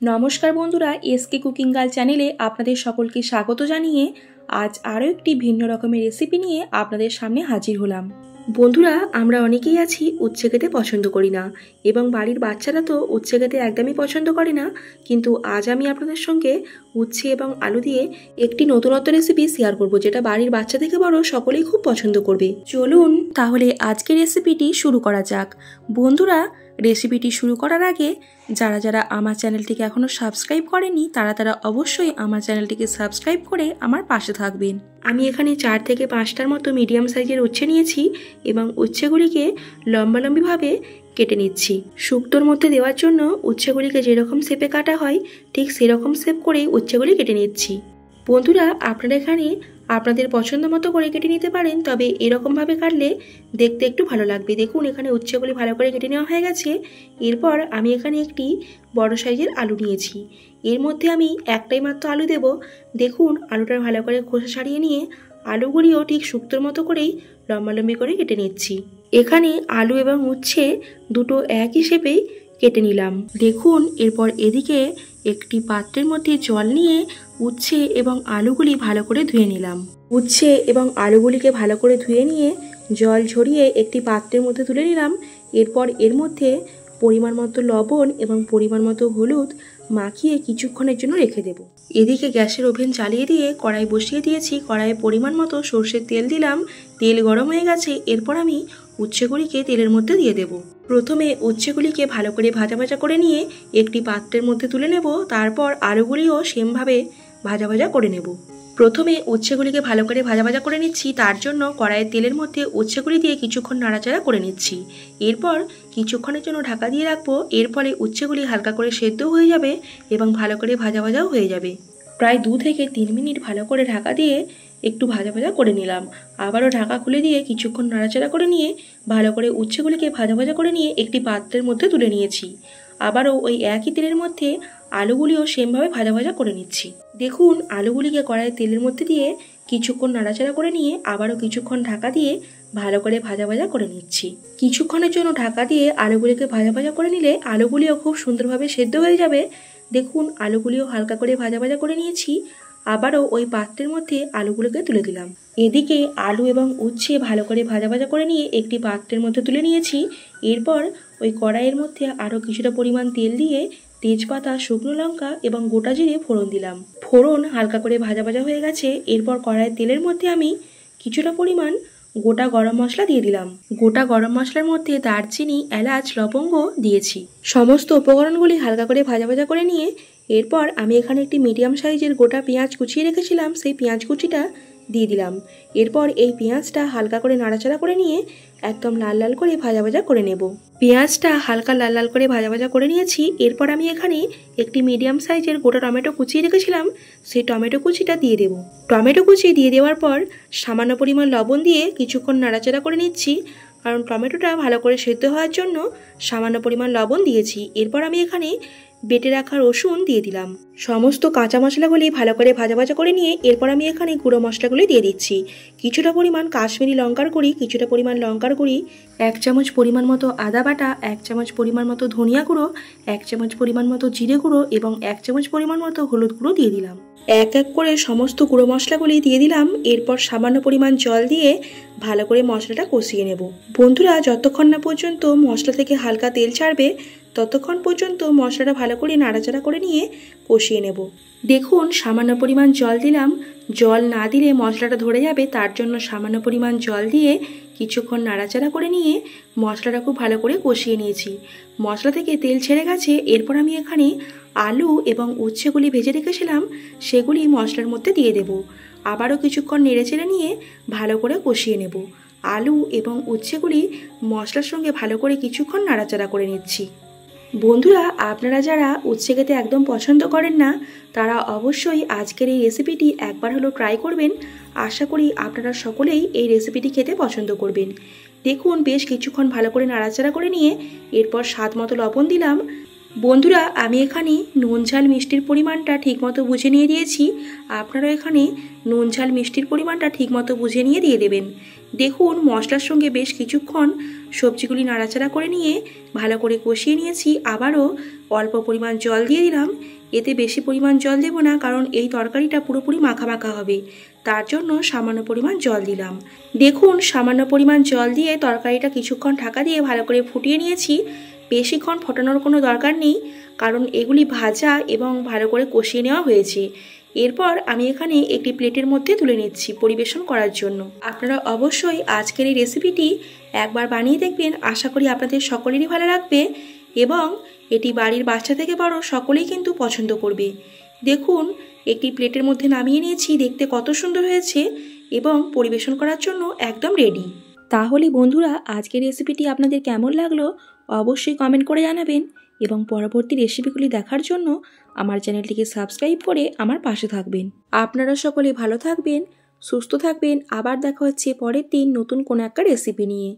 নমস্কার বন্ধুরা, SK cooking girl চ্যানেলে আপনাদের সকলকে স্বাগত জানিয়ে আজ আরও একটি ভিন্ন রকমের রেসিপি নিয়ে আপনাদের সামনে হাজির হলাম। বন্ধুরা, আমরা অনেকেই আছি উচ্ছে খেতে পছন্দ করি না এবং বাড়ির বাচ্চারা তো উচ্ছে খেতে একদমই পছন্দ করে না, কিন্তু আজ আমি আপনাদের সঙ্গে উচ্ছে এবং আলু দিয়ে একটি নতুনত্ব রেসিপি শেয়ার করব, যেটা বাড়ির বাচ্চা থেকে বড় সকলেই খুব পছন্দ করবে। চলুন তাহলে আজকের রেসিপিটি শুরু করা যাক। বন্ধুরা, রেসিপিটি শুরু করার আগে যারা যারা আমার চ্যানেলটিকে এখনও সাবস্ক্রাইব করেনি তারা অবশ্যই আমার চ্যানেলটিকে সাবস্ক্রাইব করে আমার পাশে থাকবেন। আমি এখানে 4 থেকে 5টার মতো মিডিয়াম সাইজের উচ্ছে নিয়েছি এবং উচ্ছেগুলিকে লম্বালম্বিভাবে কেটে নিচ্ছি। শুক্তোর মধ্যে দেওয়ার জন্য উচ্ছেগুলিকে যেরকম শেপে কাটা হয় ঠিক সেরকম শেপ করেই উচ্ছেগুলি কেটে নিচ্ছি। বন্ধুরা, আপনারা এখানে আপনাদের পছন্দ মতো করে কেটে নিতে পারেন, তবে এরকমভাবে কাটলে দেখতে একটু ভালো লাগবে। দেখুন, এখানে উচ্ছেগুলি ভালো করে কেটে নেওয়া হয়ে গেছে। এরপর আমি এখানে একটি বড় সাইজের আলু নিয়েছি। এর মধ্যে আমি একটাই মাত্র আলু দেব। দেখুন, আলুটা ভালো করে খোসা ছাড়িয়ে নিয়ে আলুগুলিও ঠিক শুক্তোর মতো করেই লম্বালম্বি করে কেটে নিচ্ছি। এখানে আলু এবং উচ্ছে দুটো একই শেপেই কেটে নিলাম। দেখুন, এরপর এদিকে একটি পাত্রের মধ্যে জল নিয়ে উচ্ছে এবং আলুগুলি ভালো করে ধুয়ে নিলাম। উচ্ছে এবং আলুগুলিকে ভালো করে ধুয়ে নিয়ে জল ঝরিয়ে একটি পাত্রের মধ্যে তুলে নিলাম। এরপর এর মধ্যে পরিমাণ মতো লবণ এবং পরিমাণ মতো হলুদ মাখিয়ে কিছুক্ষণের জন্য রেখে দেব। এদিকে গ্যাসের ওভেন চালিয়ে দিয়ে কড়াই বসিয়ে দিয়েছি। কড়াইয়ে পরিমাণ মতো সর্ষের তেল দিলাম। তেল গরম হয়ে গেছে। এরপর আমি উচ্ছেগুলিকে তেলের মধ্যে দিয়ে দেব। প্রথমে উচ্ছেগুলিকে ভালো করে ভাজা ভাজা করে নিয়ে একটি পাত্রের মধ্যে তুলে নেব। তারপর আলুগুলিও সেমভাবে ভাজা ভাজা করে নেব। প্রথমে উচ্ছেগুলিকে ভালো করে ভাজা ভাজা করে নিচ্ছি। তার জন্য কড়াইয়ের তেলের মধ্যে উচ্ছেগুলি দিয়ে কিছুক্ষণ নাড়াচাড়া করে নিচ্ছি। এরপর কিছুক্ষণের জন্য ঢাকা দিয়ে রাখবো। এর ফলে উচ্ছেগুলি হালকা করে সেদ্ধ হয়ে যাবে এবং ভালো করে ভাজা ভাজাও হয়ে যাবে। প্রায় 2 থেকে 3 মিনিট ভালো করে ঢাকা দিয়ে একটু ভাজা ভাজা করে নিলাম। আবারও ঢাকা খুলে দিয়ে কিছুক্ষণ নাড়াচাড়া করে নিয়ে ভালো করে উচ্ছেগুলিকে ভাজা ভাজা করে নিয়ে একটি পাত্রের মধ্যে তুলে নিয়েছি। আবারও ওই একই তেলের মধ্যে আলুগুলিও সেমভাবে ভাজা ভাজা করে নিচ্ছি। দেখুন, আলুগুলিকে কড়াইয়ের তেলের মধ্যে দিয়ে কিছুক্ষণ নাড়াচাড়া করে নিয়ে আবারও কিছুক্ষণ ঢাকা দিয়ে ভালো করে ভাজা ভাজা করে নিচ্ছি। কিছুক্ষণের জন্য ঢাকা দিয়ে আলুগুলিকে ভাজা ভাজা করে নিলে আলুগুলিও খুব সুন্দরভাবে সেদ্ধ হয়ে যাবে। দেখুন, আলুগুলিও হালকা করে ভাজা ভাজা করে নিয়েছি। আবারও ওই পাত্রের মধ্যে আলুগুলোকে তুলে দিলাম। এদিকে আলু এবং উচ্ছে ভালো করে ভাজা ভাজা করে নিয়ে একটি পাত্রের মধ্যে তুলে নিয়েছি। এরপর ওই কড়াইয়ের মধ্যে আরও কিছুটা পরিমাণ তেল দিয়ে তেজপাতা, শুকনো লঙ্কা এবং গোটা জিরে ফোড়ন দিলাম। ফোড়ন হালকা করে ভাজা ভাজা হয়ে গেছে। এরপর কড়াইয়ের তেলের মধ্যে আমি কিছুটা পরিমাণ গোটা গরম মশলা দিয়ে দিলাম। গোটা গরম মশলার মধ্যে দারচিনি, এলাচ, লবঙ্গ দিয়েছি। সমস্ত উপকরণগুলি হালকা করে ভাজা ভাজা করে নিয়ে এরপর আমি এখানে একটি মিডিয়াম সাইজের গোটা পেঁয়াজ কুচিয়ে রেখেছিলাম, সেই পেঁয়াজ কুচিটা দিয়ে দিলাম। এরপর এই পেঁয়াজটা হালকা করে নাড়াচাড়া করে নিয়ে একদম লাল লাল করে ভাজা ভাজা করে নেব। পেঁয়াজটা হালকা লাল লাল করে ভাজা ভাজা করে নিয়েছি। এরপর আমি এখানে একটি মিডিয়াম সাইজের গোটা টমেটো কুচিয়ে রেখেছিলাম, সেই টমেটো কুচিটা দিয়ে দেব। টমেটো কুচি দিয়ে দেওয়ার পর সামান্য পরিমাণ লবণ দিয়ে কিছুক্ষণ নাড়াচাড়া করে নিচ্ছি, কারণ টমেটোটা ভালো করে সেদ্ধ হওয়ার জন্য সামান্য পরিমাণ লবণ দিয়েছি। এরপর আমি এখানে বেটে রাখা রসুন দিয়ে দিলাম। সমস্ত কাঁচা মশলাগুলি ভালো করে ভাজা ভাজা করে নিয়ে এরপর আমি এখানে গুঁড়ো মশলাগুলি দিয়ে দিচ্ছি। কিছুটা পরিমাণ কাশ্মীরি লঙ্কার গুঁড়ি, কিছুটা পরিমাণ লঙ্কার গুঁড়ি, 1 চামচ পরিমাণ মতো আদা বাটা, 1 চামচ পরিমাণ মতো ধনিয়া গুঁড়ো, 1 চামচ পরিমাণ মতো জিরে গুঁড়ো এবং 1 চামচ পরিমাণ মতো হলুদ গুঁড়ো দিয়ে দিলাম। এক এক করে সমস্ত গুঁড়ো মশলাগুলি দিয়ে দিলাম। এরপর সামান্য পরিমাণ জল দিয়ে ভালো করে মশলাটা কষিয়ে নেব। বন্ধুরা, যতক্ষণ না পর্যন্ত মশলা থেকে হালকা তেল ছাড়বে ততক্ষণ পর্যন্ত মশলাটা ভালো করে নাড়াচাড়া করে নিয়ে কষিয়ে নেব। দেখুন, সামান্য পরিমাণ জল দিলাম। জল না দিলে মশলাটা ধরে যাবে, তার জন্য সামান্য পরিমাণ জল দিয়ে কিছুক্ষণ নাড়াচাড়া করে নিয়ে মশলাটা খুব ভালো করে কষিয়ে নিয়েছি। মশলা থেকে তেল ছেড়ে গেছে। এরপর আমি এখানে আলু এবং উচ্ছেগুলি ভেজে রেখেছিলাম, সেগুলি মশলার মধ্যে দিয়ে দেব। আবারও কিছুক্ষণ নেড়েচেড়ে নিয়ে ভালো করে কষিয়ে নেব। আলু এবং উচ্ছেগুলি মশলার সঙ্গে ভালো করে কিছুক্ষণ নাড়াচাড়া করে নিচ্ছি। বন্ধুরা, আপনারা যারা উচ্ছে খেতে একদম পছন্দ করেন না তারা অবশ্যই আজকের এই রেসিপিটি একবার হলো ট্রাই করবেন। আশা করি আপনারা সকলেই এই রেসিপিটি খেতে পছন্দ করবেন। দেখুন, বেশ কিছুক্ষণ ভালো করে নাড়াচাড়া করে নিয়ে এরপর স্বাদ মতো লবণ দিলাম। বন্ধুরা আমি এখানে নুন ঝাল মিষ্টির পরিমাণটা ঠিকমতো বুঝে নিয়ে দিয়েছি। আপনারা এখানে নুন ঝাল মিষ্টির পরিমাণটা ঠিকমতো বুঝে নিয়ে দিয়ে দেবেন। দেখুন মশলার সঙ্গে বেশ কিছুক্ষণ সবজিগুলি নাড়াচাড়া করে নিয়ে ভালো করে কষিয়ে নিয়েছি। আবারও অল্প পরিমাণ জল দিয়ে দিলাম। এতে বেশি পরিমাণ জল দেব না, কারণ এই তরকারিটা পুরোপুরি মাখা মাখা হবে, তার জন্য সামান্য পরিমাণ জল দিলাম। দেখুন সামান্য পরিমাণ জল দিয়ে তরকারিটা কিছুক্ষণ ঢাকা দিয়ে ভালো করে ফুটিয়ে নিয়েছি। বেশিক্ষণ ফোটানোর কোনো দরকার নেই, কারণ এগুলি ভাজা এবং ভালো করে কষিয়ে নেওয়া হয়েছে। এরপর আমি এখানে একটি প্লেটের মধ্যে তুলে নিচ্ছি পরিবেশন করার জন্য। আপনারা অবশ্যই আজকের এই রেসিপিটি একবার বানিয়ে দেখবেন, আশা করি আপনাদের সকলেরই ভালো লাগবে এবং এটি বাড়ির বাচ্চা থেকে বড় সকলেই কিন্তু পছন্দ করবে। দেখুন একটি প্লেটের মধ্যে নামিয়ে নিয়েছি, দেখতে কত সুন্দর হয়েছে এবং পরিবেশন করার জন্য একদম রেডি। তাহলে বন্ধুরা আজকের রেসিপিটি আপনাদের কেমন লাগলো অবশ্যই কমেন্ট করে জানাবেন এবং পরবর্তী রেসিপিগুলি দেখার জন্য আমার চ্যানেলটিকে সাবস্ক্রাইব করে আমার পাশে থাকবেন। আপনারা সকলে ভালো থাকবেন, সুস্থ থাকবেন। আবার দেখা হচ্ছে পরের দিন নতুন কোনো একটা রেসিপি নিয়ে।